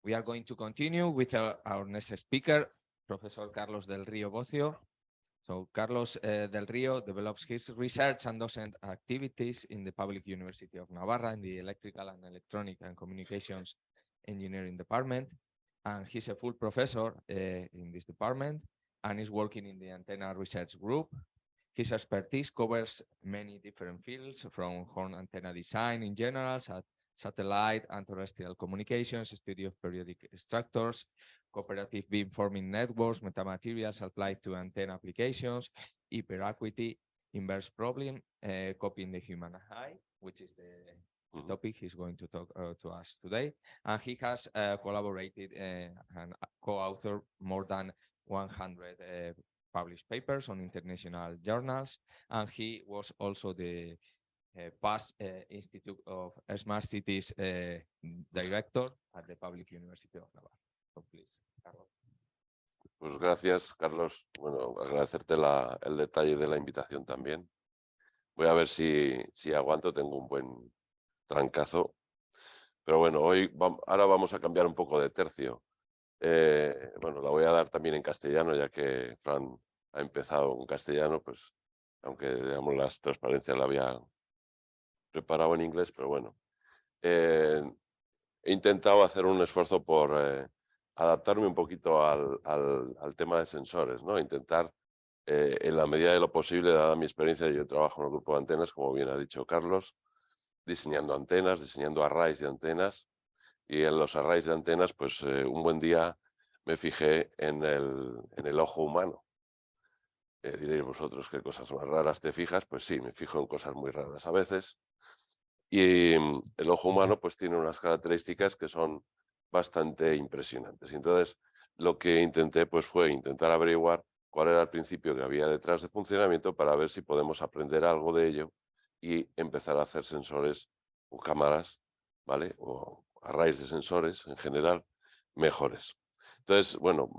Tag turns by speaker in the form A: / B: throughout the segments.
A: We are going to continue with our next speaker, Professor Carlos del Río Bocio. So Carlos del Río develops his research and docent activities in the Public University of Navarra in the Electrical and Electronic and Communications Engineering Department. And he's a full professor in this department and is working in the Antenna Research Group. His expertise covers many different fields, from horn antenna design in general, satellite and terrestrial communications, study of periodic structures, cooperative beamforming networks, metamaterials applied to antenna applications, hyperacuity, inverse problem, copying the human eye, which is the topic he's going to talk to us today. And he has collaborated and co-authored more than 100 published papers on international journals, and he was also the past Institute of Smart Cities director at the Public University of Navarra. So please, Carlos.
B: Pues gracias, Carlos. Bueno, agradecerte el detalle de la invitación también. Voy a ver si aguanto, tengo un buen trancazo. Pero bueno, ahora vamos a cambiar un poco de tercio. Bueno, la voy a dar también en castellano, ya que Fran ha empezado en castellano, pues aunque digamos las transparencias la había preparado en inglés, pero bueno. He intentado hacer un esfuerzo por adaptarme un poquito al tema de sensores, ¿no? Intentar, en la medida de lo posible, dada mi experiencia, yo trabajo en un grupo de antenas, como bien ha dicho Carlos, diseñando antenas, diseñando arrays de antenas, y en los arrays de antenas, pues un buen día me fijé en el ojo humano. Diréis vosotros qué cosas más raras te fijas, pues sí, me fijo en cosas muy raras a veces. Y el ojo humano pues tiene unas características que son bastante impresionantes. Y entonces lo que intenté pues fue intentar averiguar cuál era el principio que había detrás de funcionamiento para ver si podemos aprender algo de ello y empezar a hacer sensores o cámaras, ¿vale? O arrays de sensores en general mejores. Entonces, bueno,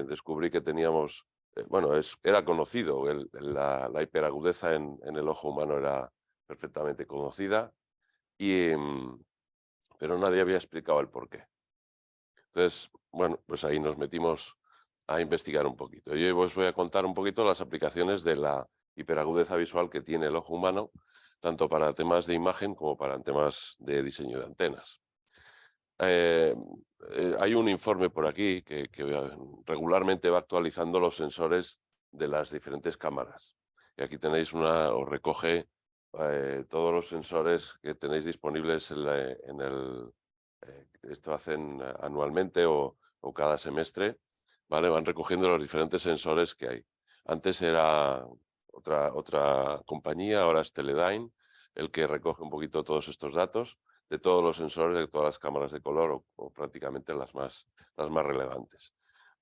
B: descubrí que teníamos, bueno, era conocido, la hiperagudeza en el ojo humano era perfectamente conocida, pero nadie había explicado el porqué. Entonces, bueno, pues ahí nos metimos a investigar un poquito. Yo os voy a contar un poquito las aplicaciones de la hiperagudeza visual que tiene el ojo humano, tanto para temas de imagen como para temas de diseño de antenas. Hay un informe por aquí que regularmente va actualizando los sensores de las diferentes cámaras. Y aquí tenéis os recoge todos los sensores que tenéis disponibles esto hacen anualmente o cada semestre, ¿vale? Van recogiendo los diferentes sensores que hay. Antes era otra compañía, ahora es Teledyne, el que recoge un poquito todos estos datos de todos los sensores de todas las cámaras de color o prácticamente las más relevantes.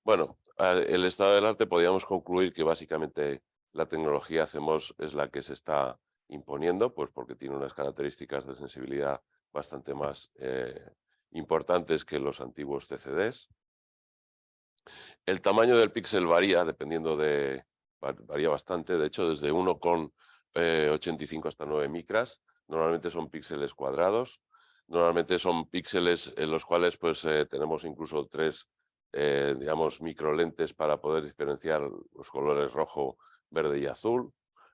B: Bueno, el estado del arte podríamos concluir que básicamente la tecnología CMOS es la que se está imponiendo, pues porque tiene unas características de sensibilidad bastante más importantes que los antiguos CCDs. El tamaño del píxel varía varía bastante, de hecho desde 1,85 hasta 9 micras, normalmente son píxeles cuadrados, normalmente son píxeles en los cuales pues tenemos incluso 3 digamos microlentes para poder diferenciar los colores rojo, verde y azul.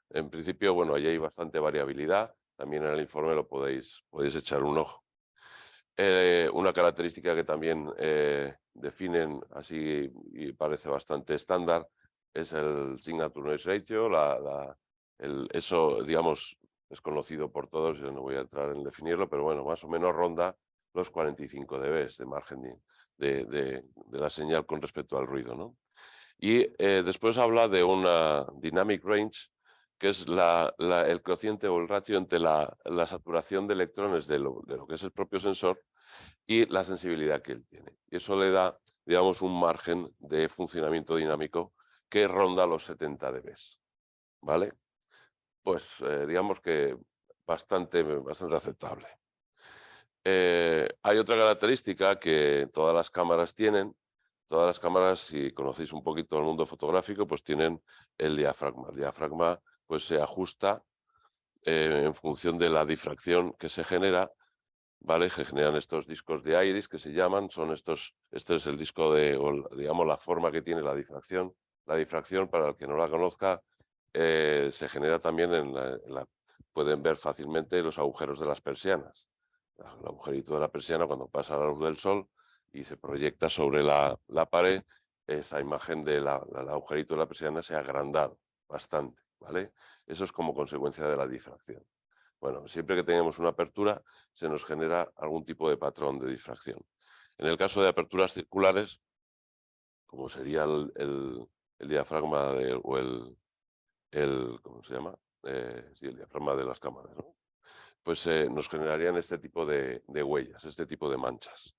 B: En principio, bueno, ahí hay bastante variabilidad, también en el informe lo podéis echar un ojo. Una característica que también definen así y parece bastante estándar es el Signal to Noise Ratio. Eso, digamos, es conocido por todos, yo no voy a entrar en definirlo, pero bueno, más o menos ronda los 45 dB de margen de la señal con respecto al ruido, ¿no? Y después habla de una dynamic range, que es el cociente o el ratio entre la saturación de electrones de lo que es el propio sensor y la sensibilidad que él tiene. Y eso le da, digamos, un margen de funcionamiento dinámico que ronda los 70 dB, ¿vale? Pues digamos que bastante aceptable. Hay otra característica que todas las cámaras tienen. Todas las cámaras, si conocéis un poquito el mundo fotográfico, pues tienen el diafragma. El diafragma pues se ajusta en función de la difracción que se genera ¿vale? Que generan estos discos de iris que se llaman, este es el disco digamos, la forma que tiene la difracción. La difracción, para el que no la conozca, se genera también pueden ver fácilmente los agujeros de las persianas. El agujerito de la persiana cuando pasa la luz del sol y se proyecta sobre la pared, esa imagen del agujerito de la persiana se ha agrandado bastante, ¿vale? Eso es como consecuencia de la difracción. Bueno, siempre que tenemos una apertura se nos genera algún tipo de patrón de difracción. En el caso de aperturas circulares, como sería el diafragma o ¿cómo se llama? Sí, el diafragma de las cámaras, ¿no? Pues nos generarían este tipo de huellas, este tipo de manchas.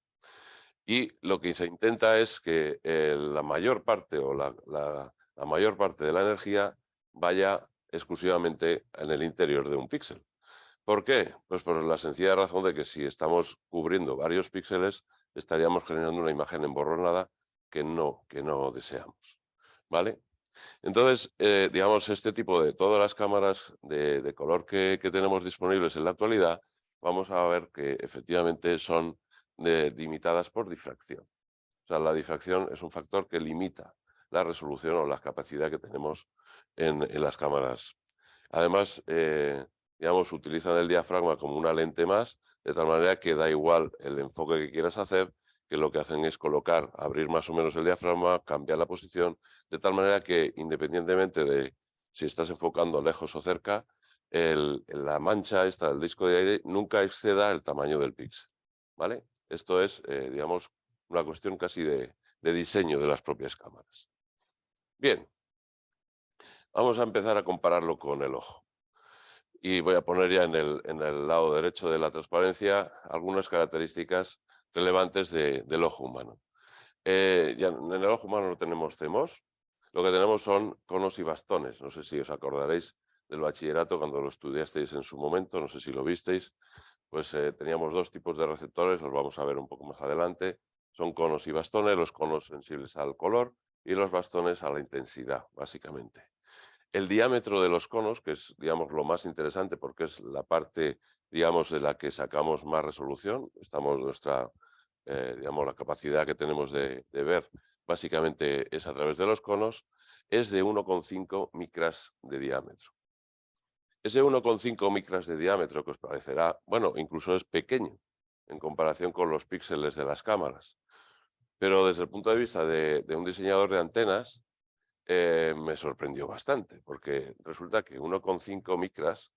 B: Y lo que se intenta es que la mayor parte o la mayor parte de la energía vaya exclusivamente en el interior de un píxel. ¿Por qué? Pues por la sencilla razón de que si estamos cubriendo varios píxeles, estaríamos generando una imagen emborronada que no deseamos, ¿vale? Entonces, digamos, este tipo de todas las cámaras de color que tenemos disponibles en la actualidad, vamos a ver que efectivamente son limitadas por difracción. O sea, la difracción es un factor que limita la resolución o la capacidad que tenemos en las cámaras. Además, digamos, utilizan el diafragma como una lente más, de tal manera que da igual el enfoque que quieras hacer, que lo que hacen es abrir más o menos el diafragma, cambiar la posición, de tal manera que independientemente de si estás enfocando lejos o cerca, la mancha esta del disco de aire nunca exceda el tamaño del píxel, ¿vale? Esto es, digamos, una cuestión casi de diseño de las propias cámaras. Bien, vamos a empezar a compararlo con el ojo. Y voy a poner ya en el lado derecho de la transparencia algunas características relevantes del ojo humano. Ya en el ojo humano no tenemos CMOS, lo que tenemos son conos y bastones. No sé si os acordaréis del bachillerato cuando lo estudiasteis en su momento, no sé si lo visteis, pues teníamos dos tipos de receptores, los vamos a ver un poco más adelante. Son conos y bastones, los conos sensibles al color y los bastones a la intensidad, básicamente. El diámetro de los conos, que es, digamos, lo más interesante porque es la parte, digamos, de la que sacamos más resolución, digamos, la capacidad que tenemos de ver básicamente es a través de los conos, es de 1,5 micras de diámetro. Ese 1,5 micras de diámetro que os parecerá, bueno, incluso es pequeño en comparación con los píxeles de las cámaras, pero desde el punto de vista de un diseñador de antenas, me sorprendió bastante, porque resulta que 1,5 micras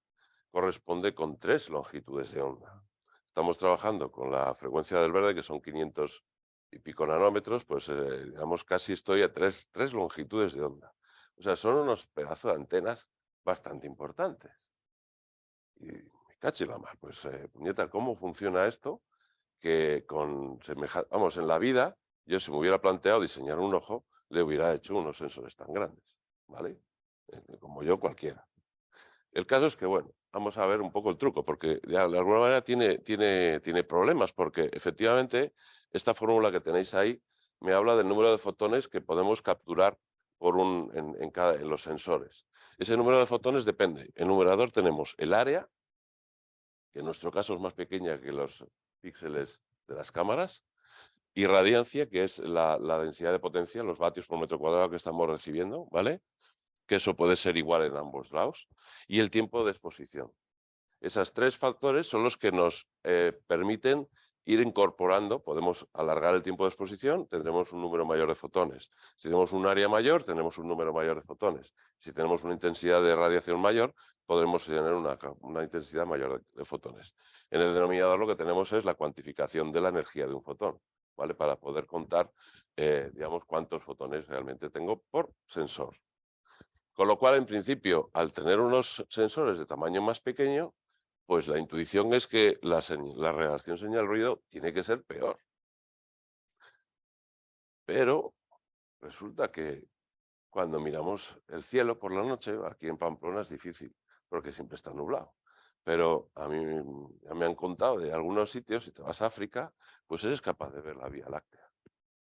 B: corresponde con 3 longitudes de onda. Estamos trabajando con la frecuencia del verde, que son 500 y pico nanómetros, pues digamos casi estoy a tres longitudes de onda. O sea, son unos pedazos de antenas bastante importantes. Y me caché la mar, pues puñeta, ¿cómo funciona esto? Que con semejante, vamos, en la vida, yo si me hubiera planteado diseñar un ojo, le hubiera hecho unos sensores tan grandes, ¿vale? Como yo cualquiera. El caso es que, bueno, vamos a ver un poco el truco, porque de alguna manera tiene problemas, porque efectivamente esta fórmula que tenéis ahí me habla del número de fotones que podemos capturar en los sensores. Ese número de fotones depende. En numerador tenemos el área, que en nuestro caso es más pequeña que los píxeles de las cámaras, y radiancia, que es la densidad de potencia, los vatios por metro cuadrado que estamos recibiendo, ¿vale? Que eso puede ser igual en ambos lados, y el tiempo de exposición. Esos tres factores son los que nos permiten ir incorporando, podemos alargar el tiempo de exposición, tendremos un número mayor de fotones. Si tenemos un área mayor, tenemos un número mayor de fotones. Si tenemos una intensidad de radiación mayor, podremos tener una intensidad mayor de fotones. En el denominador lo que tenemos es la cuantificación de la energía de un fotón, ¿vale? Para poder contar, digamos, cuántos fotones realmente tengo por sensor. Con lo cual, en principio, al tener unos sensores de tamaño más pequeño, pues la intuición es que la relación señal-ruido tiene que ser peor. Pero resulta que cuando miramos el cielo por la noche, aquí en Pamplona es difícil, porque siempre está nublado. Pero a mí ya me han contado de algunos sitios, si te vas a África, pues eres capaz de ver la Vía Láctea,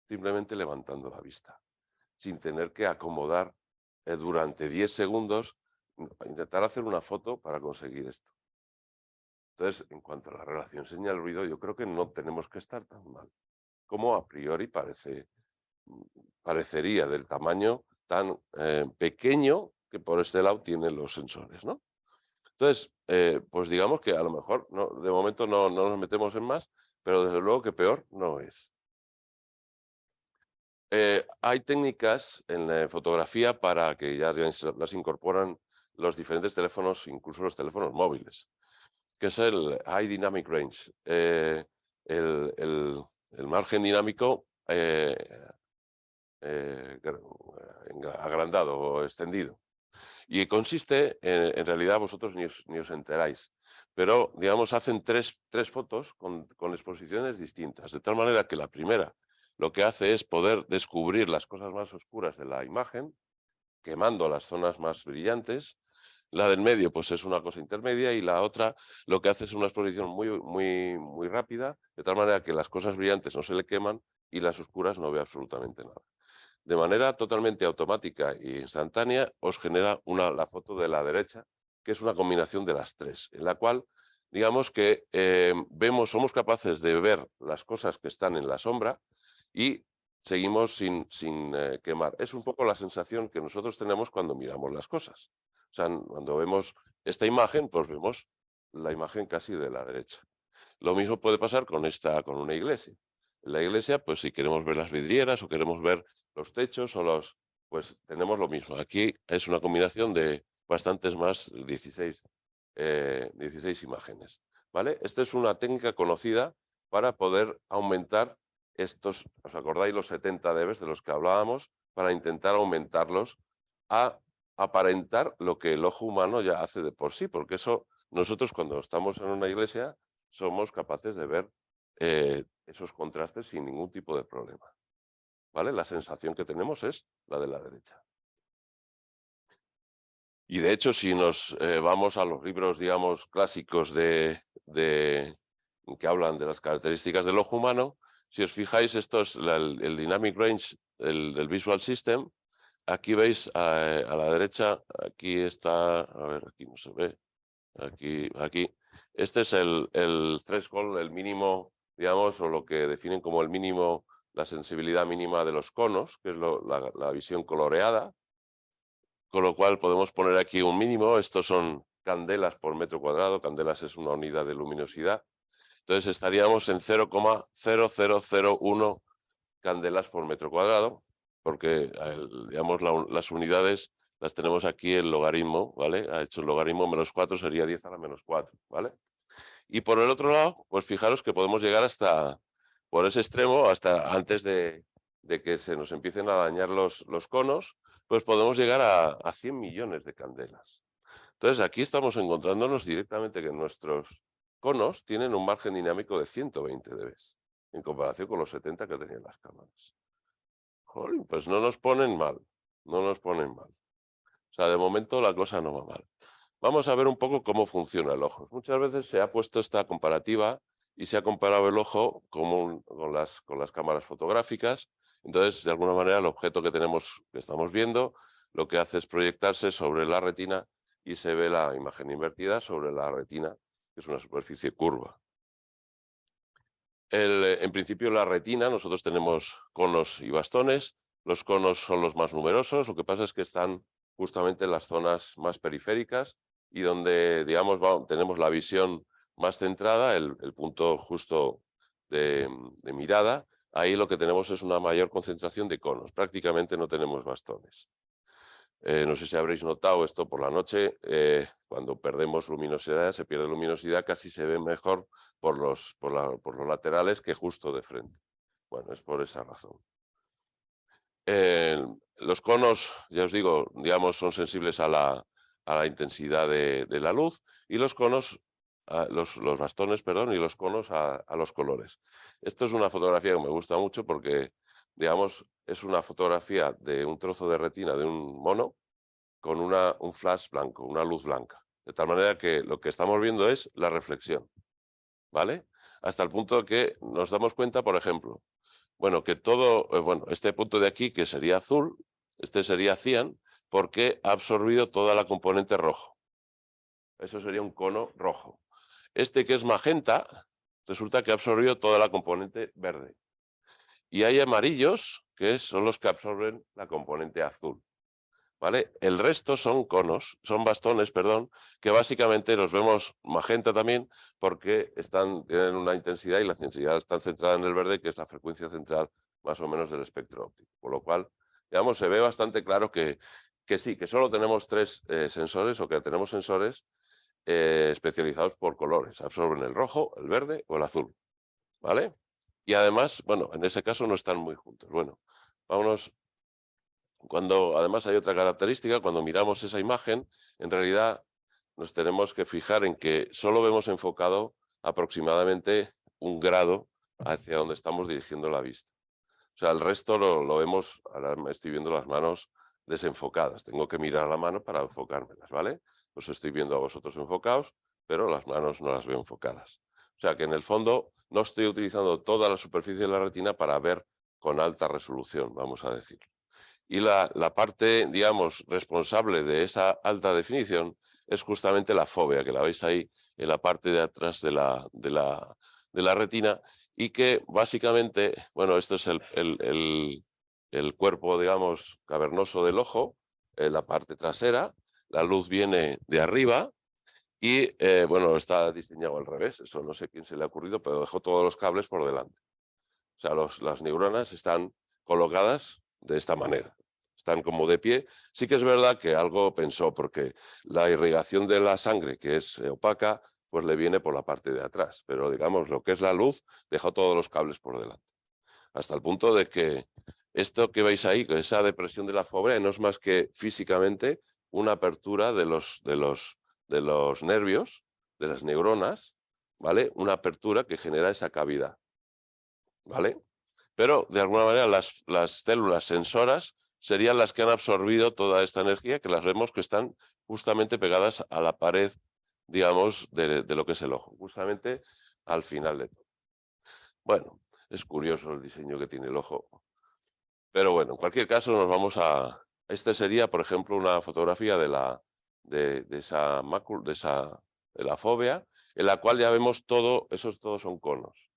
B: simplemente levantando la vista, sin tener que acomodar durante 10 segundos, intentar hacer una foto para conseguir esto. Entonces, en cuanto a la relación señal-ruido, yo creo que no tenemos que estar tan mal, como a priori parecería, del tamaño tan pequeño que por este lado tienen los sensores, ¿no? Entonces, pues digamos que a lo mejor de momento no nos metemos en más, pero desde luego que peor no es. Hay técnicas en la fotografía para que ya las incorporan los diferentes teléfonos, incluso los teléfonos móviles, que es el High Dynamic Range, el margen dinámico agrandado o extendido. Y consiste, en realidad vosotros ni os enteráis, pero digamos hacen tres fotos con exposiciones distintas, de tal manera que la primera lo que hace es poder descubrir las cosas más oscuras de la imagen, quemando las zonas más brillantes. La del medio pues es una cosa intermedia y la otra lo que hace es una exposición muy rápida, de tal manera que las cosas brillantes no se le queman y las oscuras no ve absolutamente nada. De manera totalmente automática e instantánea os genera la foto de la derecha, que es una combinación de las tres, en la cual digamos que somos capaces de ver las cosas que están en la sombra y seguimos sin quemar. Es un poco la sensación que nosotros tenemos cuando miramos las cosas. O sea, cuando vemos esta imagen, pues vemos la imagen casi de la derecha. Lo mismo puede pasar con una iglesia. En la iglesia, pues si queremos ver las vidrieras o queremos ver los techos pues tenemos lo mismo. Aquí es una combinación de bastantes más, 16 imágenes, ¿vale? Esta es una técnica conocida para poder aumentar estos, ¿os acordáis los 70 dB de los que hablábamos? Para intentar aumentarlos a aparentar lo que el ojo humano ya hace de por sí, porque eso nosotros cuando estamos en una iglesia somos capaces de ver esos contrastes sin ningún tipo de problema, ¿vale? La sensación que tenemos es la de la derecha. Y de hecho, si nos vamos a los libros, digamos, clásicos que hablan de las características del ojo humano, si os fijáis, esto es el Dynamic Range del Visual System. Aquí veis a la derecha, aquí está, a ver, aquí no se ve, aquí. Este es el threshold, el mínimo, digamos, o lo que definen como el mínimo, la sensibilidad mínima de los conos, que es la visión coloreada. Con lo cual podemos poner aquí un mínimo, estos son candelas por metro cuadrado, candelas es una unidad de luminosidad, entonces estaríamos en 0,0001 candelas por metro cuadrado, porque digamos las unidades las tenemos aquí en logaritmo, ¿vale? Ha hecho el logaritmo -4 sería 10 a la -4, ¿vale? Y por el otro lado, pues fijaros que podemos llegar por ese extremo, hasta antes de que se nos empiecen a dañar los conos, pues podemos llegar a 100 millones de candelas. Entonces aquí estamos encontrándonos directamente que nuestros conos tienen un margen dinámico de 120 dB, en comparación con los 70 que tenían las cámaras. Jolín, pues no nos ponen mal, no nos ponen mal. O sea, de momento la cosa no va mal. Vamos a ver un poco cómo funciona el ojo. Muchas veces se ha puesto esta comparativa y se ha comparado el ojo con las cámaras fotográficas. Entonces, de alguna manera, el objeto que estamos viendo, lo que hace es proyectarse sobre la retina y se ve la imagen invertida sobre la retina, que es una superficie curva. En principio, la retina, nosotros tenemos conos y bastones. Los conos son los más numerosos, lo que pasa es que están justamente en las zonas más periféricas y donde, digamos, tenemos la visión más centrada, el punto justo de mirada. Ahí lo que tenemos es una mayor concentración de conos, prácticamente no tenemos bastones. No sé si habréis notado esto por la noche, cuando perdemos luminosidad, se pierde luminosidad, casi se ve mejor por los laterales que justo de frente. Bueno, es por esa razón. Los conos, ya os digo, digamos, son sensibles a la intensidad de la luz y los conos, los bastones, perdón, y los conos a los colores. Esto es una fotografía que me gusta mucho porque, digamos, es una fotografía de un trozo de retina de un mono con un flash blanco, una luz blanca. De tal manera que lo que estamos viendo es la reflexión, ¿vale? Hasta el punto de que nos damos cuenta, por ejemplo, bueno, que este punto de aquí, que sería azul, este sería cian, porque ha absorbido toda la componente rojo. Eso sería un cono rojo. Este que es magenta, resulta que ha absorbido toda la componente verde. Y hay amarillos, que son los que absorben la componente azul. ¿Vale? El resto son conos, son bastones, perdón, que básicamente los vemos magenta también porque tienen una intensidad y la intensidad está centrada en el verde, que es la frecuencia central más o menos del espectro óptico. Por lo cual, digamos, se ve bastante claro que sí, que solo tenemos tres sensores o que tenemos sensores especializados por colores. Absorben el rojo, el verde o el azul. ¿Vale? Y además, bueno, en ese caso no están muy juntos. Bueno, vámonos. Además hay otra característica, cuando miramos esa imagen, en realidad nos tenemos que fijar en que solo vemos enfocado aproximadamente 1 grado hacia donde estamos dirigiendo la vista. O sea, el resto lo vemos, ahora me estoy viendo las manos desenfocadas. Tengo que mirar la mano para enfocármelas, ¿vale? Os estoy viendo a vosotros enfocados, pero las manos no las veo enfocadas. O sea que en el fondo no estoy utilizando toda la superficie de la retina para ver con alta resolución, vamos a decir. Y la parte, digamos, responsable de esa alta definición es justamente la fóvea, que la veis ahí en la parte de atrás de la retina, y que básicamente, bueno, este es el cuerpo, digamos, cavernoso del ojo, la parte trasera, la luz viene de arriba y, bueno, está diseñado al revés, eso no sé quién se le ha ocurrido, pero dejó todos los cables por delante. O sea, las neuronas están colocadas de esta manera, están como de pie. Sí que es verdad que algo pensó, porque la irrigación de la sangre, que es opaca, pues le viene por la parte de atrás, pero digamos, lo que es la luz, dejó todos los cables por delante. Hasta el punto de que esto que veis ahí, esa depresión de la fóvea, no es más que físicamente una apertura de los nervios, de las neuronas, ¿vale? Una apertura que genera esa cavidad, ¿vale? Pero de alguna manera las células sensoras serían las que han absorbido toda esta energía, que las vemos que están justamente pegadas a la pared, digamos, de lo que es el ojo, justamente al final de todo. Bueno, es curioso el diseño que tiene el ojo, pero bueno, en cualquier caso nos vamos a... Este sería, por ejemplo, una fotografía de esa de la fóvea, en la cual ya vemos esos todos son conos.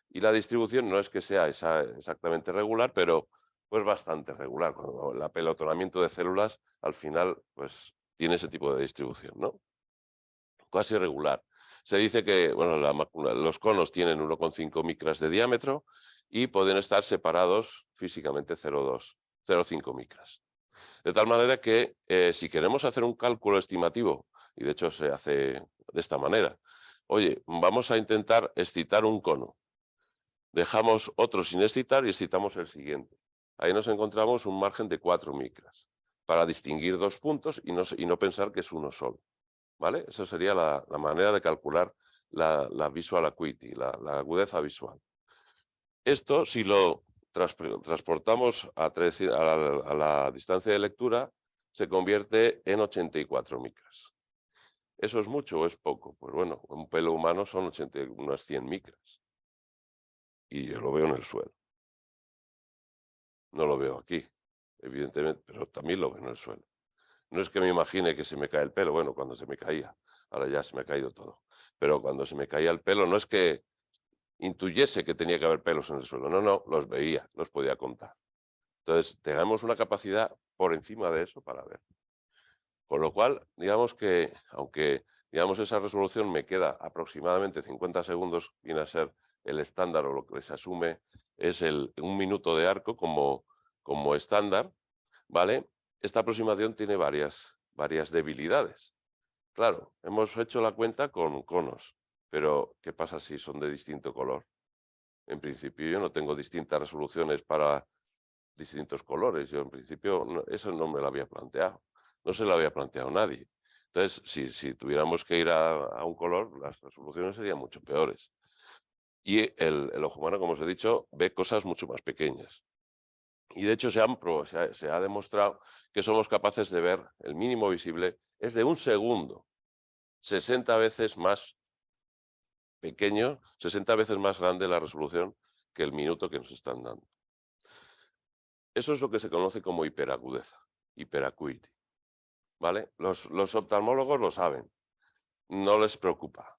B: Y la distribución no es que sea exactamente regular, pero pues bastante regular. Cuando el apelotonamiento de células al final pues tiene ese tipo de distribución, ¿no? Casi regular. Se dice que bueno, los conos tienen 1,5 micras de diámetro y pueden estar separados físicamente 0,5 micras. De tal manera que si queremos hacer un cálculo estimativo, y de hecho se hace de esta manera, oye, vamos a intentar excitar un cono. Dejamos otro sin excitar y excitamos el siguiente. Ahí nos encontramos un margen de 4 micras para distinguir dos puntos y no pensar que es uno solo. ¿Vale? Esa sería la manera de calcular la visual acuity, la agudeza visual. Esto, si lo transportamos a la distancia de lectura, se convierte en 84 micras. ¿Eso es mucho o es poco? Pues bueno, un pelo humano son unas 100 micras. Y yo lo veo en el suelo. No lo veo aquí, evidentemente, pero también lo veo en el suelo. No es que me imagine que se me cae el pelo, bueno, cuando se me caía, ahora ya se me ha caído todo, pero cuando se me caía el pelo no es que intuyese que tenía que haber pelos en el suelo, no, no, los veía, los podía contar. Entonces, tengamos una capacidad por encima de eso para ver. Con lo cual, digamos que, aunque digamos esa resolución me queda aproximadamente 50 segundos, viene a ser el estándar o lo que se asume es 1 minuto de arco como estándar, ¿vale? Esta aproximación tiene varias debilidades. Claro, hemos hecho la cuenta con conos, pero ¿qué pasa si son de distinto color? En principio yo no tengo distintas resoluciones para distintos colores. Yo en principio eso no me lo había planteado. No se lo había planteado nadie. Entonces, si tuviéramos que ir a un color, las resoluciones serían mucho peores. Y el ojo humano, como os he dicho, ve cosas mucho más pequeñas. Y de hecho se ha demostrado que somos capaces de ver el mínimo visible es de 1 segundo, 60 veces más pequeño, 60 veces más grande la resolución que el minuto que nos están dando. Eso es lo que se conoce como hiperagudeza, hiperacuity, ¿vale? Los oftalmólogos lo saben, no les preocupa.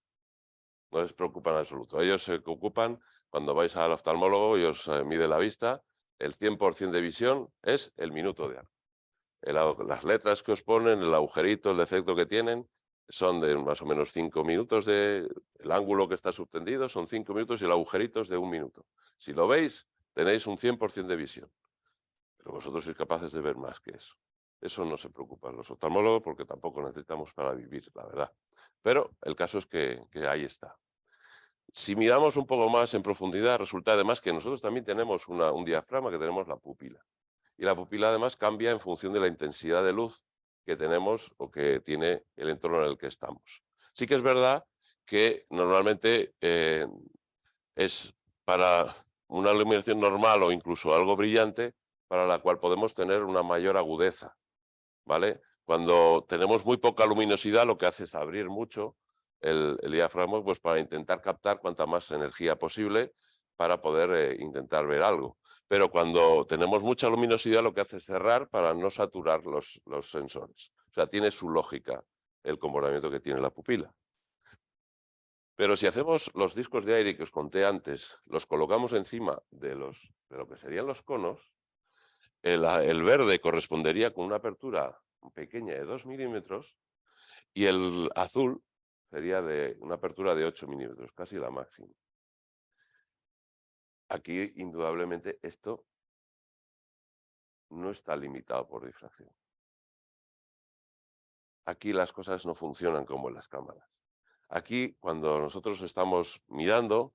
B: No les preocupa en absoluto. Ellos se ocupan, cuando vais al oftalmólogo y os mide la vista, el 100% de visión es el minuto de algo. Las letras que os ponen, el agujerito, el efecto que tienen, son de más o menos 5 minutos el ángulo que está subtendido son 5 minutos y el agujerito es de 1 minuto. Si lo veis, tenéis un 100% de visión. Pero vosotros sois capaces de ver más que eso. Eso no se preocupan los oftalmólogos porque tampoco necesitamos para vivir, la verdad. Pero el caso es que ahí está. Si miramos un poco más en profundidad, resulta además que nosotros también tenemos un diafragma, que tenemos la pupila. Y la pupila además cambia en función de la intensidad de luz que tenemos o que tiene el entorno en el que estamos. Sí que es verdad que normalmente es para una iluminación normal o incluso algo brillante para la cual podemos tener una mayor agudeza, ¿vale? Cuando tenemos muy poca luminosidad, lo que hace es abrir mucho el diafragma, pues para intentar captar cuanta más energía posible para poder intentar ver algo. Pero cuando tenemos mucha luminosidad, lo que hace es cerrar para no saturar los sensores. O sea, tiene su lógica el comportamiento que tiene la pupila. Pero si hacemos los discos de aire que os conté antes, los colocamos encima de lo que serían los conos, el verde correspondería con una apertura pequeña de 2 milímetros y el azul sería de una apertura de 8 milímetros, casi la máxima. Aquí, indudablemente, esto no está limitado por difracción. Aquí las cosas no funcionan como en las cámaras. Aquí, cuando nosotros estamos mirando,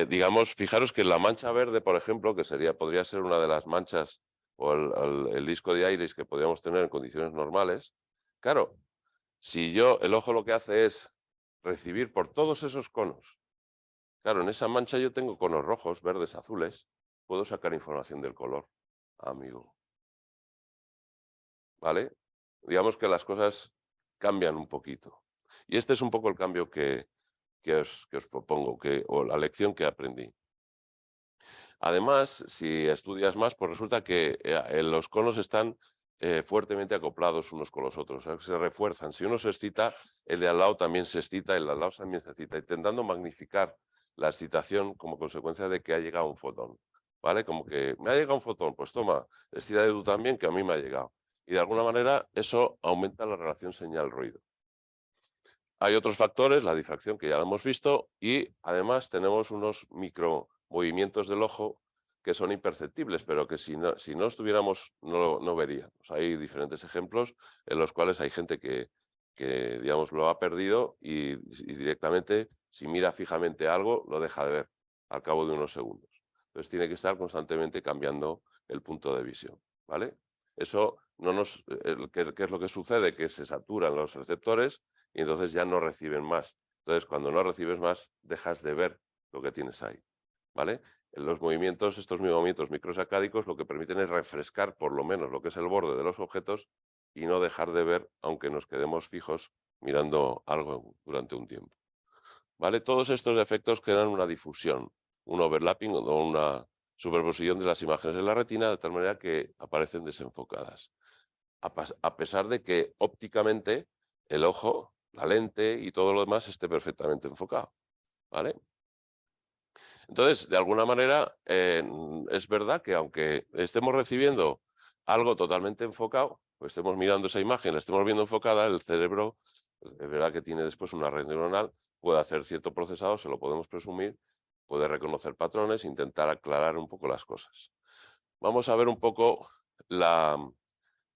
B: digamos, fijaros que la mancha verde, por ejemplo, que podría ser una de las manchas o el disco de iris que podríamos tener en condiciones normales, claro, si el ojo lo que hace es recibir por todos esos conos, claro, en esa mancha yo tengo conos rojos, verdes, azules, puedo sacar información del color, amigo, ¿vale? Digamos que las cosas cambian un poquito. Y este es un poco el cambio que os propongo, o la lección que aprendí. Además, si estudias más, pues resulta que los conos están fuertemente acoplados unos con los otros, o sea, que se refuerzan. Si uno se excita, el de al lado también se excita, el de al lado también se excita, intentando magnificar la excitación como consecuencia de que ha llegado un fotón. ¿Vale? Como que me ha llegado un fotón, pues toma, excítate tú también, que a mí me ha llegado. Y de alguna manera eso aumenta la relación señal-ruido. Hay otros factores, la difracción, que ya lo hemos visto, y además tenemos unos micromovimientos del ojo que son imperceptibles, pero que si no estuviéramos no veríamos. Hay diferentes ejemplos en los cuales hay gente que digamos, lo ha perdido y directamente, si mira fijamente algo, lo deja de ver al cabo de unos segundos. Entonces tiene que estar constantemente cambiando el punto de visión, ¿vale? Eso ¿qué es lo que sucede? Que se saturan los receptores y entonces ya no reciben más. Entonces, cuando no recibes más, dejas de ver lo que tienes ahí, ¿vale? Estos movimientos microsacádicos lo que permiten es refrescar por lo menos lo que es el borde de los objetos y no dejar de ver, aunque nos quedemos fijos mirando algo durante un tiempo, ¿vale? Todos estos efectos crean una difusión, un overlapping o una superposición de las imágenes en la retina de tal manera que aparecen desenfocadas. A pesar de que ópticamente el ojo, la lente y todo lo demás esté perfectamente enfocado, ¿vale? Entonces, de alguna manera, es verdad que aunque estemos recibiendo algo totalmente enfocado, pues estemos mirando esa imagen, la estemos viendo enfocada, el cerebro, es verdad que tiene después una red neuronal, puede hacer cierto procesado, se lo podemos presumir, puede reconocer patrones, intentar aclarar un poco las cosas. Vamos a ver un poco las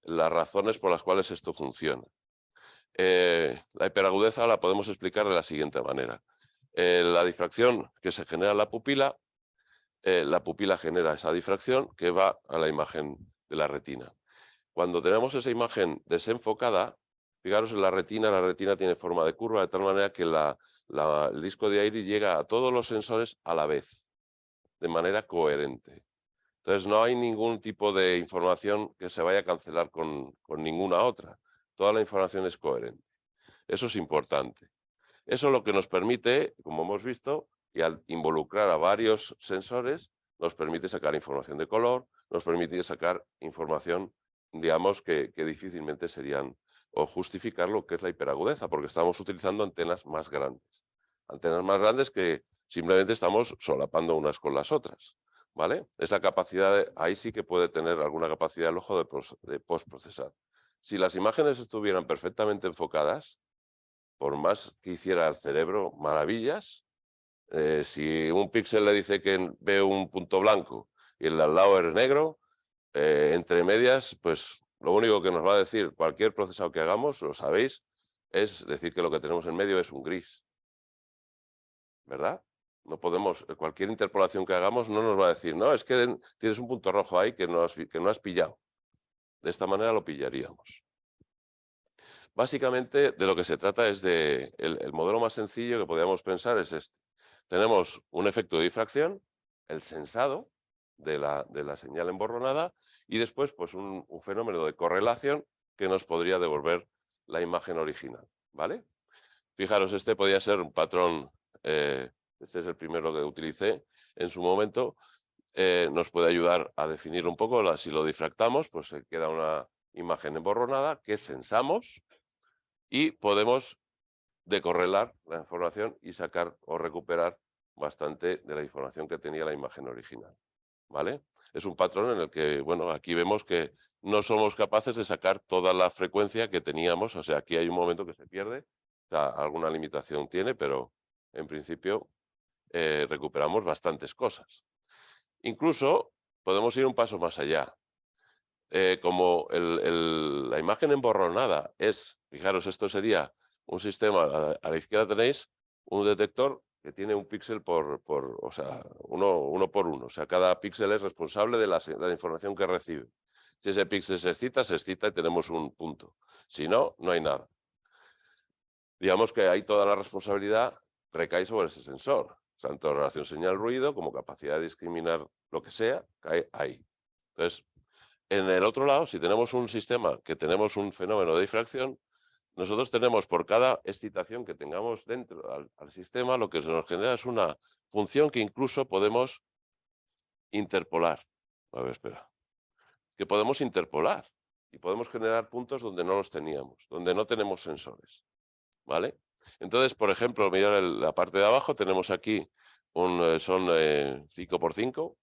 B: razones por las cuales esto funciona. La hiperagudeza la podemos explicar de la siguiente manera. La difracción que se genera en la pupila genera esa difracción que va a la imagen de la retina. Cuando tenemos esa imagen desenfocada, fijaros en la retina tiene forma de curva de tal manera que el disco de aire llega a todos los sensores a la vez, de manera coherente. Entonces no hay ningún tipo de información que se vaya a cancelar con ninguna otra. Toda la información es coherente. Eso es importante. Eso es lo que nos permite, como hemos visto, y al involucrar a varios sensores, nos permite sacar información de color, nos permite sacar información, digamos, que difícilmente serían o justificar lo que es la hiperagudeza, porque estamos utilizando antenas más grandes. Antenas más grandes que simplemente estamos solapando unas con las otras, ¿vale? Es la capacidad, ahí sí que puede tener alguna capacidad el ojo de postprocesar. Si las imágenes estuvieran perfectamente enfocadas, por más que hiciera el cerebro maravillas, si un píxel le dice que ve un punto blanco y el de al lado es negro, entre medias, pues lo único que nos va a decir cualquier procesado que hagamos, lo sabéis, es decir que lo que tenemos en medio es un gris, ¿verdad? No podemos, cualquier interpolación que hagamos no nos va a decir, no, es que tienes un punto rojo ahí que no has pillado. De esta manera lo pillaríamos. Básicamente de lo que se trata es de, el modelo más sencillo que podríamos pensar es este. Tenemos un efecto de difracción, el sensado de la señal emborronada y después pues un fenómeno de correlación que nos podría devolver la imagen original, ¿vale? Fijaros, este podría ser un patrón, este es el primero que utilicé en su momento, nos puede ayudar a definir un poco, si lo difractamos, pues se queda una imagen emborronada que sensamos y podemos decorrelar la información y sacar o recuperar bastante de la información que tenía la imagen original, ¿vale? Es un patrón en el que, bueno, aquí vemos que no somos capaces de sacar toda la frecuencia que teníamos, o sea, aquí hay un momento que se pierde, o sea, alguna limitación tiene, pero en principio recuperamos bastantes cosas. Incluso podemos ir un paso más allá. Como la imagen emborronada es, fijaros, esto sería un sistema, a la izquierda tenéis un detector que tiene un píxel o sea, uno por uno. O sea, cada píxel es responsable de la información que recibe. Si ese píxel se excita y tenemos un punto. Si no, no hay nada. Digamos que ahí toda la responsabilidad recae sobre ese sensor. Tanto relación señal-ruido como capacidad de discriminar lo que sea, cae ahí. Entonces, en el otro lado, si tenemos un sistema que tenemos un fenómeno de difracción, nosotros tenemos por cada excitación que tengamos dentro al sistema, lo que nos genera es una función que incluso podemos interpolar. A ver, espera. Que podemos interpolar y podemos generar puntos donde no los teníamos, donde no tenemos sensores. ¿Vale? Entonces, por ejemplo, mirad la parte de abajo, tenemos aquí son 5 por 5,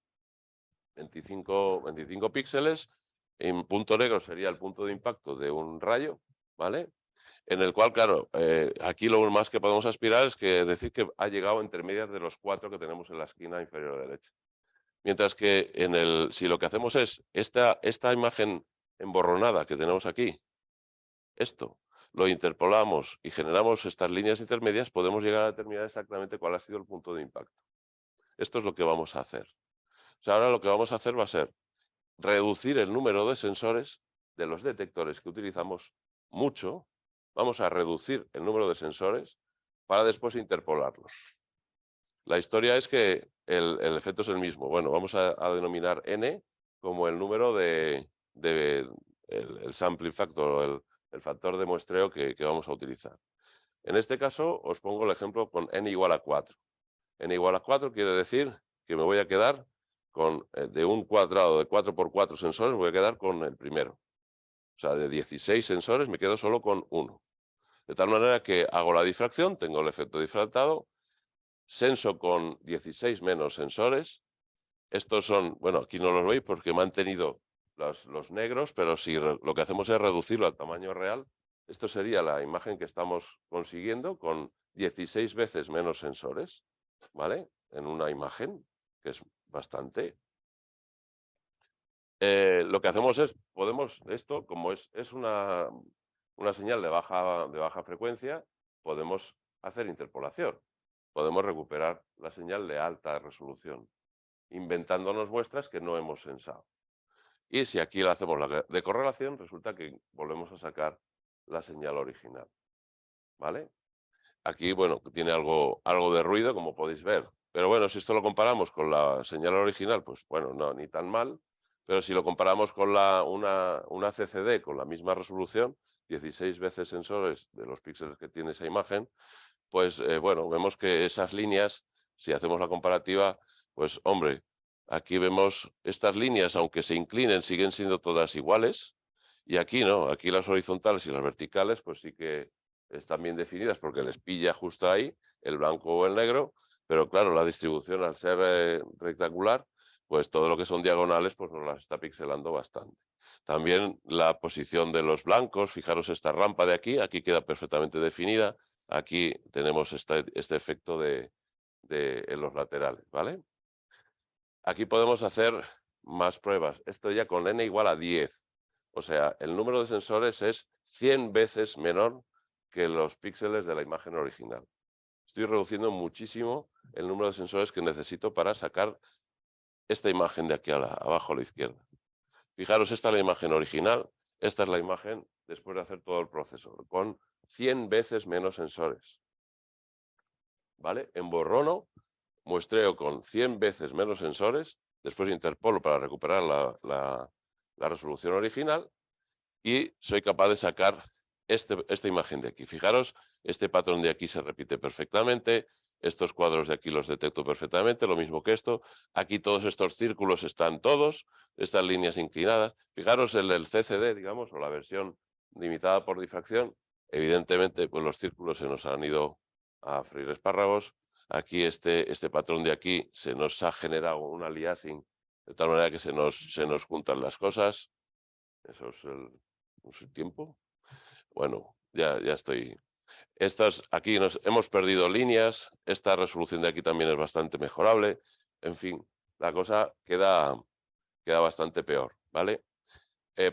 B: 25 píxeles. En punto negro sería el punto de impacto de un rayo, ¿vale? En el cual, claro, aquí lo más que podemos aspirar es que decir que ha llegado entre medias de los 4 que tenemos en la esquina inferior derecha. Mientras que si lo que hacemos es esta imagen emborronada que tenemos aquí, esto, lo interpolamos y generamos estas líneas intermedias, podemos llegar a determinar exactamente cuál ha sido el punto de impacto. Esto es lo que vamos a hacer. O sea, ahora lo que vamos a hacer va a ser reducir el número de sensores de los detectores que utilizamos mucho, vamos a reducir el número de sensores para después interpolarlos. La historia es que el efecto es el mismo. Bueno, vamos a denominar n como el número el sampling factor, el factor de muestreo que vamos a utilizar. En este caso os pongo el ejemplo con n igual a 4. N igual a 4 quiere decir que me voy a quedar con, de un cuadrado de 4 por 4 sensores, voy a quedar con el primero. O sea, de 16 sensores me quedo solo con uno. De tal manera que hago la difracción, tengo el efecto difractado, senso con 16 menos sensores. Estos son, bueno, aquí no los veis porque me han tenido los negros, pero si lo que hacemos es reducirlo al tamaño real, esto sería la imagen que estamos consiguiendo con 16 veces menos sensores, ¿vale? En una imagen, que es bastante. Lo que hacemos es, esto, como es una señal de baja frecuencia, podemos hacer interpolación. Podemos recuperar la señal de alta resolución, inventándonos muestras que no hemos sensado. Y si aquí le hacemos la de correlación, resulta que volvemos a sacar la señal original, ¿vale? Aquí, bueno, tiene algo de ruido, como podéis ver. Pero bueno, si esto lo comparamos con la señal original, pues bueno, no, ni tan mal. Pero si lo comparamos con una CCD con la misma resolución, 16 veces sensores de los píxeles que tiene esa imagen, pues bueno, vemos que esas líneas, si hacemos la comparativa, pues hombre, aquí vemos estas líneas, aunque se inclinen, siguen siendo todas iguales. Y aquí no, aquí las horizontales y las verticales, pues sí que están bien definidas porque les pilla justo ahí el blanco o el negro, pero claro, la distribución al ser rectangular, pues todo lo que son diagonales pues nos las está pixelando bastante. También la posición de los blancos, fijaros esta rampa de aquí, aquí queda perfectamente definida, aquí tenemos este efecto en los laterales, ¿vale? Aquí podemos hacer más pruebas. Esto ya con n igual a 10. O sea, el número de sensores es 100 veces menor que los píxeles de la imagen original. Estoy reduciendo muchísimo el número de sensores que necesito para sacar esta imagen de aquí abajo a la izquierda. Fijaros, esta es la imagen original, esta es la imagen después de hacer todo el proceso, con 100 veces menos sensores. ¿Vale? Emborrono, muestreo con 100 veces menos sensores, después interpolo para recuperar la resolución original y soy capaz de sacar esta imagen de aquí. Fijaros, este patrón de aquí se repite perfectamente, estos cuadros de aquí los detecto perfectamente, lo mismo que esto. Aquí todos estos círculos están todos, estas líneas inclinadas. Fijaros en el CCD, digamos, o la versión limitada por difracción. Evidentemente, pues los círculos se nos han ido a freír espárragos. Aquí este patrón de aquí se nos ha generado un aliasing de tal manera que se nos juntan las cosas. Eso es el tiempo. Bueno, ya estoy. Aquí nos hemos perdido líneas. Esta resolución de aquí también es bastante mejorable. En fin, la cosa queda bastante peor, ¿vale?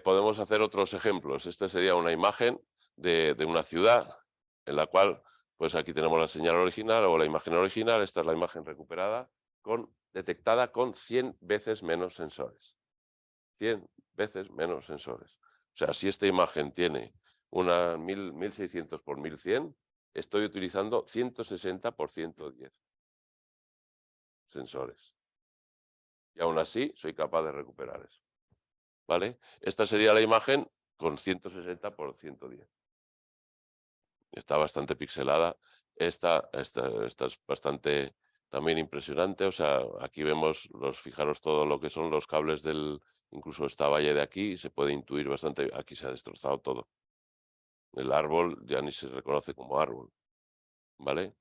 B: Podemos hacer otros ejemplos. Este sería una imagen de una ciudad en la cual, pues aquí tenemos la señal original o la imagen original. Esta es la imagen recuperada, detectada con 100 veces menos sensores. 100 veces menos sensores. O sea, si esta imagen tiene una 1600 por 1100, estoy utilizando 160 por 110 sensores. Y aún así soy capaz de recuperar eso. ¿Vale? Esta sería la imagen con 160 por 110. Está bastante pixelada. Esta es bastante también impresionante. O sea, aquí vemos fijaros todo lo que son los cables incluso esta valla de aquí, se puede intuir bastante. Aquí se ha destrozado todo. El árbol ya ni se reconoce como árbol, ¿vale?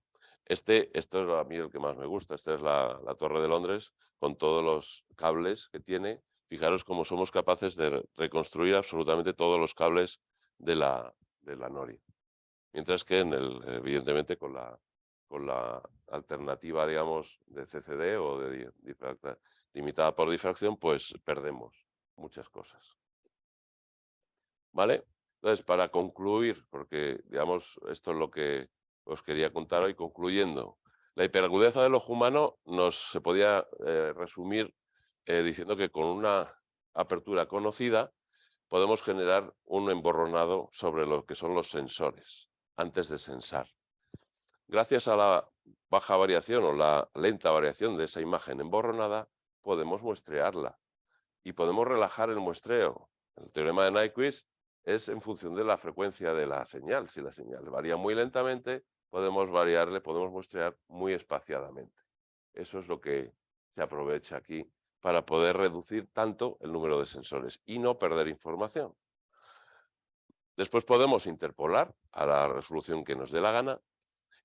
B: Esto es a mí el que más me gusta. Esta es la Torre de Londres con todos los cables que tiene. Fijaros cómo somos capaces de reconstruir absolutamente todos los cables de la Noria. Mientras que evidentemente con la alternativa, digamos, de CCD o de limitada por difracción, pues perdemos muchas cosas. ¿Vale? Entonces, para concluir, porque digamos, esto es lo que os quería contar hoy, concluyendo, la hiperagudeza del ojo humano se podía resumir diciendo que con una apertura conocida podemos generar un emborronado sobre lo que son los sensores antes de sensar. Gracias a la baja variación o la lenta variación de esa imagen emborronada, podemos muestrearla y podemos relajar el muestreo. El teorema de Nyquist es en función de la frecuencia de la señal. Si la señal varía muy lentamente, podemos muestrear muy espaciadamente. Eso es lo que se aprovecha aquí para poder reducir tanto el número de sensores y no perder información. Después podemos interpolar a la resolución que nos dé la gana,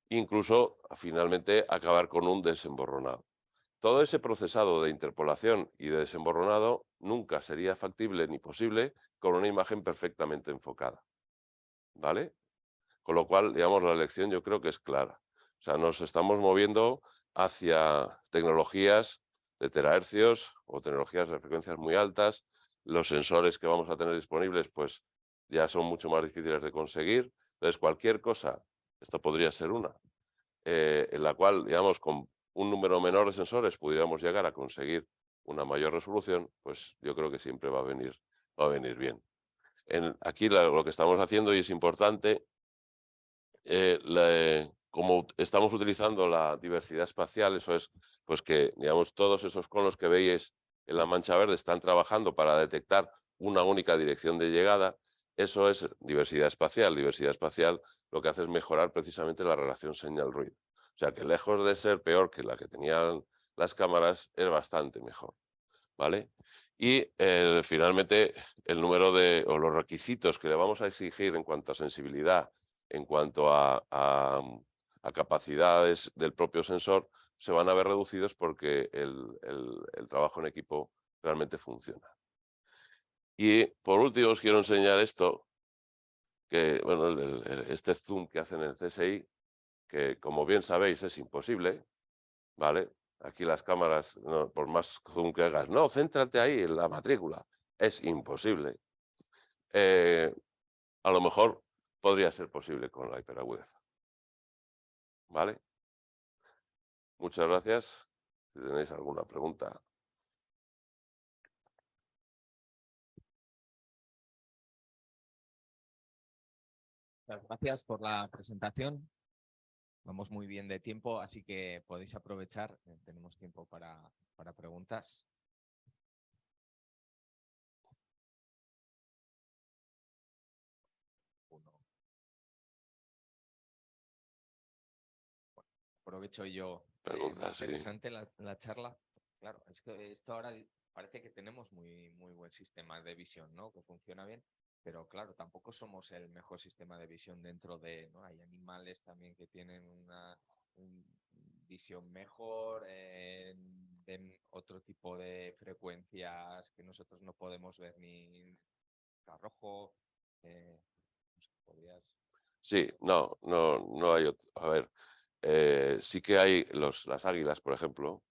B: incluso finalmente acabar con un desemborronado. Todo ese procesado de interpolación y de desemborronado nunca sería factible ni posible con una imagen perfectamente enfocada. ¿Vale? Con lo cual, digamos, la lección yo creo que es clara. O sea, nos estamos moviendo hacia tecnologías de terahercios o tecnologías de frecuencias muy altas. Los sensores que vamos a tener disponibles, pues ya son mucho más difíciles de conseguir. Entonces, cualquier cosa, esto podría ser una, en la cual, digamos, con un número menor de sensores pudiéramos llegar a conseguir una mayor resolución, pues yo creo que siempre va a venir bien. Aquí lo que estamos haciendo, y es importante, como estamos utilizando la diversidad espacial, eso es, pues que, digamos, todos esos conos que veis en la mancha verde están trabajando para detectar una única dirección de llegada. Eso es diversidad espacial. Diversidad espacial lo que hace es mejorar precisamente la relación señal-ruido. O sea que lejos de ser peor que la que tenían las cámaras, es bastante mejor, ¿vale? Y finalmente el número o los requisitos que le vamos a exigir en cuanto a sensibilidad en cuanto a capacidades del propio sensor se van a ver reducidos porque el trabajo en equipo realmente funciona. Y por último os quiero enseñar esto, que bueno, este zoom que hacen en el CSI, que como bien sabéis es imposible, ¿vale? Aquí las cámaras, por más zoom que hagas, no, céntrate ahí en la matrícula, es imposible. A lo mejor podría ser posible con la hiperagudeza, ¿vale? Muchas gracias. Si tenéis alguna pregunta.
A: Muchas gracias por la presentación. Vamos muy bien de tiempo, así que podéis aprovechar. Tenemos tiempo para preguntas. Bueno, aprovecho yo. Muy
B: Preguntas, sí.
A: interesante la charla. Claro, es que esto ahora parece que tenemos muy buen sistema de visión, ¿no? Que funciona bien, pero claro, tampoco somos el mejor sistema de visión dentro de, ¿no? Hay animales también que tienen una visión mejor, de otro tipo de frecuencias que nosotros no podemos ver ni infrarrojo. No sé, ¿podrías?
B: Sí, no hay otro. A ver, sí que hay las águilas, por ejemplo,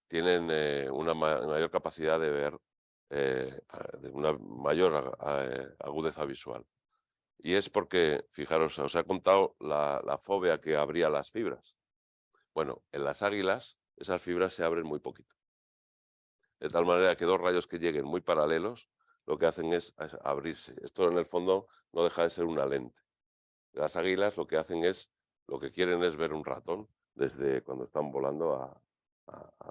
B: tienen una mayor capacidad de ver, de una mayor agudeza visual. Y es porque, fijaros, os he contado la fobia que abría las fibras. Bueno, en las águilas esas fibras se abren muy poquito. De tal manera que dos rayos que lleguen muy paralelos, lo que hacen es abrirse. Esto en el fondo no deja de ser una lente. Las águilas lo que quieren es ver un ratón desde cuando están volando a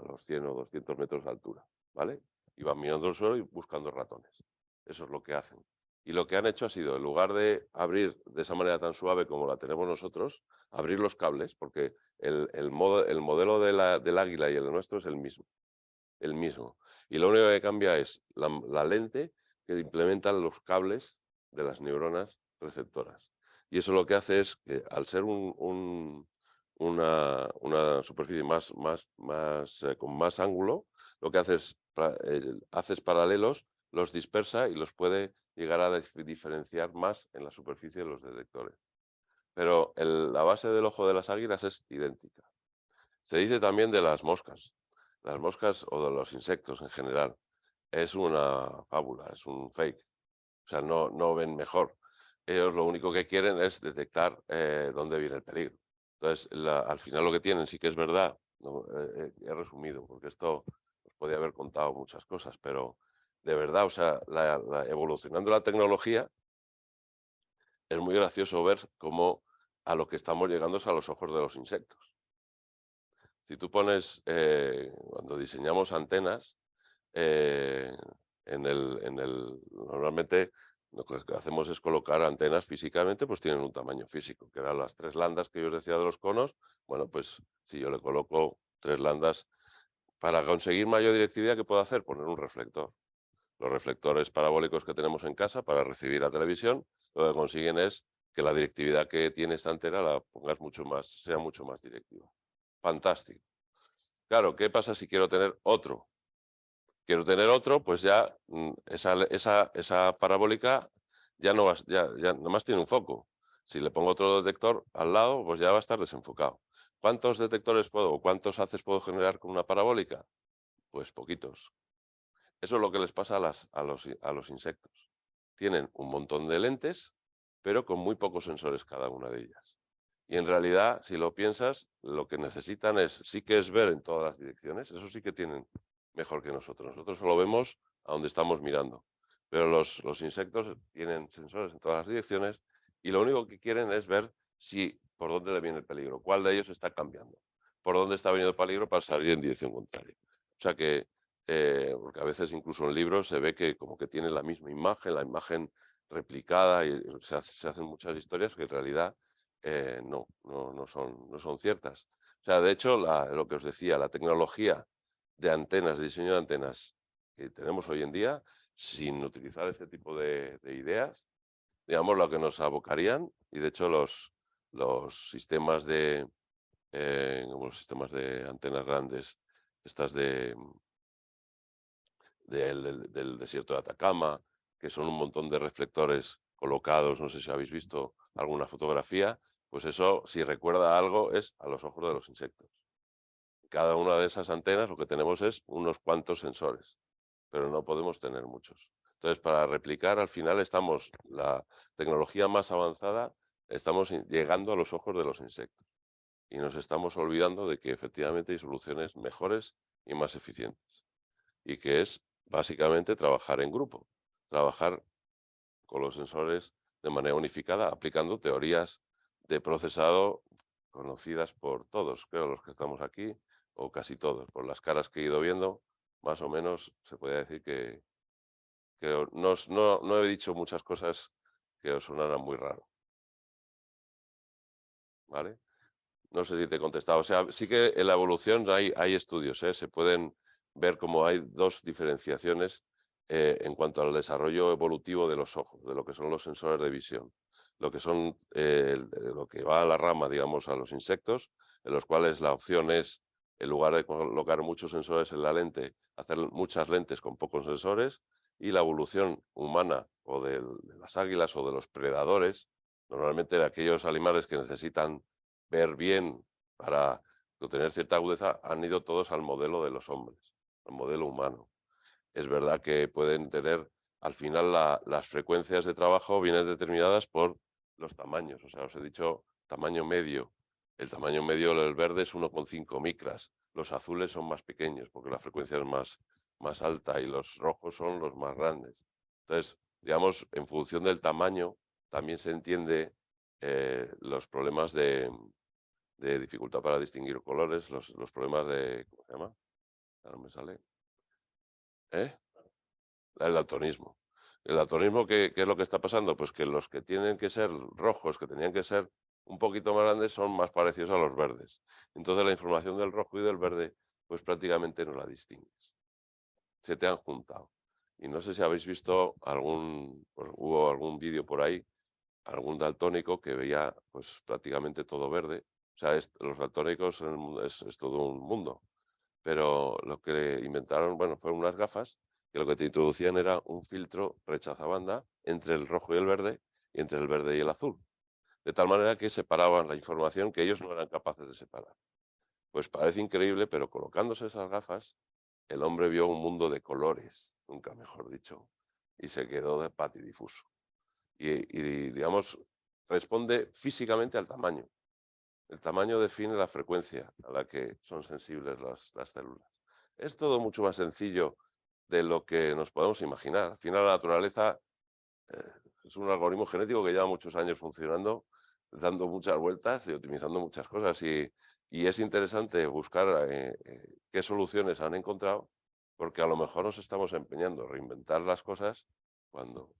B: los 100 o 200 metros de altura, ¿vale? Y van mirando el suelo y buscando ratones. Eso es lo que hacen. Y lo que han hecho ha sido, en lugar de abrir de esa manera tan suave como la tenemos nosotros, abrir los cables, porque el modelo del águila y el nuestro es el mismo. El mismo. Y lo único que cambia es la lente que implementan los cables de las neuronas receptoras. Y eso lo que hace es que al ser una superficie con más ángulo, lo que hace es, haces paralelos, los dispersa y los puede llegar a diferenciar más en la superficie de los detectores. Pero la base del ojo de las águilas es idéntica. Se dice también de las moscas. Las moscas o de los insectos en general. Es una fábula, es un fake. O sea, no ven mejor. Ellos lo único que quieren es detectar dónde viene el peligro. Entonces, al final lo que tienen sí que es verdad. ¿No? He resumido, porque esto os podía haber contado muchas cosas, pero de verdad, o sea, evolucionando la tecnología, es muy gracioso ver cómo a lo que estamos llegando es a los ojos de los insectos. Si tú pones, cuando diseñamos antenas, eh, normalmente lo que hacemos es colocar antenas físicamente, pues tienen un tamaño físico, que eran las 3 landas que yo os decía de los conos. Bueno, pues si yo le coloco 3 landas, para conseguir mayor directividad, ¿qué puedo hacer? Poner un reflector. Los reflectores parabólicos que tenemos en casa para recibir la televisión, lo que consiguen es que la directividad que tiene esta antena la pongas sea mucho más directiva. Fantástico. Claro, ¿qué pasa si quiero tener otro? Quiero tener otro, pues ya esa parabólica ya no va, ya nomás tiene un foco. Si le pongo otro detector al lado, pues ya va a estar desenfocado. ¿Cuántos detectores puedo o cuántos haces puedo generar con una parabólica? Pues poquitos. Eso es lo que les pasa a los insectos. Tienen un montón de lentes, pero con muy pocos sensores cada una de ellas. Y en realidad, si lo piensas, lo que necesitan sí que es ver en todas las direcciones, eso sí que tienen mejor que nosotros. Nosotros solo vemos a donde estamos mirando, pero los insectos tienen sensores en todas las direcciones y lo único que quieren es ver por dónde le viene el peligro, cuál de ellos está cambiando, por dónde está viniendo el peligro para salir en dirección contraria. O sea que, porque a veces incluso en libros se ve que como que tienen la misma imagen, la imagen replicada y se hacen muchas historias que en realidad no son ciertas. O sea, de hecho, lo que os decía, la tecnología de antenas, de diseño de antenas que tenemos hoy en día, sin utilizar este tipo de ideas, digamos, lo que nos abocarían, y de hecho los sistemas como los sistemas de antenas grandes, estas del desierto de Atacama, que son un montón de reflectores colocados, no sé si habéis visto alguna fotografía, pues eso, si recuerda algo, es a los ojos de los insectos. Cada una de esas antenas lo que tenemos es unos cuantos sensores, pero no podemos tener muchos. Entonces, para replicar, al final la tecnología más avanzada, estamos llegando a los ojos de los insectos y nos estamos olvidando de que efectivamente hay soluciones mejores y más eficientes, y que es básicamente trabajar en grupo, trabajar con los sensores de manera unificada, aplicando teorías de procesado conocidas por todos, creo, los que estamos aquí, o casi todos. Por las caras que he ido viendo, más o menos se podría decir que no he dicho muchas cosas que os sonaran muy raro, ¿vale? No sé si te he contestado. O sea, sí que en la evolución hay estudios, ¿eh? Se pueden ver como hay dos diferenciaciones en cuanto al desarrollo evolutivo de los ojos, de lo que son los sensores de visión. Lo que son, lo que va a la rama, digamos, a los insectos, en los cuales la opción es, en lugar de colocar muchos sensores en la lente, hacer muchas lentes con pocos sensores, y la evolución humana o de las águilas o de los predadores, normalmente de aquellos animales que necesitan ver bien para obtener cierta agudeza, han ido todos al modelo de los hombres, al modelo humano. Es verdad que pueden tener, al final las frecuencias de trabajo vienen determinadas por los tamaños. O sea, os he dicho tamaño medio. El tamaño medio del verde es 1,5 micras. Los azules son más pequeños porque la frecuencia es más alta, y los rojos son los más grandes. Entonces, digamos, en función del tamaño, también se entiende los problemas de dificultad para distinguir colores, los problemas de, ¿cómo se llama? Ahora me sale. ¿Eh? El daltonismo. El daltonismo, ¿qué es lo que está pasando? Pues que los que tienen que ser rojos, que tenían que ser un poquito más grandes, son más parecidos a los verdes. Entonces la información del rojo y del verde, pues prácticamente no la distingues. Se te han juntado. Y no sé si habéis visto pues, hubo algún vídeo por ahí, algún daltónico que veía pues prácticamente todo verde. O sea, los daltónicos es todo un mundo. Pero lo que inventaron, bueno, fueron unas gafas que lo que te introducían era un filtro rechazabanda entre el rojo y el verde, y entre el verde y el azul. De tal manera que separaban la información que ellos no eran capaces de separar. Pues parece increíble, pero colocándose esas gafas, el hombre vio un mundo de colores, nunca mejor dicho, y se quedó de patidifuso. Digamos, responde físicamente al tamaño. El tamaño define la frecuencia a la que son sensibles las células. Es todo mucho más sencillo de lo que nos podemos imaginar. Al final, la naturaleza es un algoritmo genético que lleva muchos años funcionando, dando muchas vueltas y optimizando muchas cosas. Y es interesante buscar qué soluciones han encontrado, porque a lo mejor nos estamos empeñando a reinventar las cosas cuando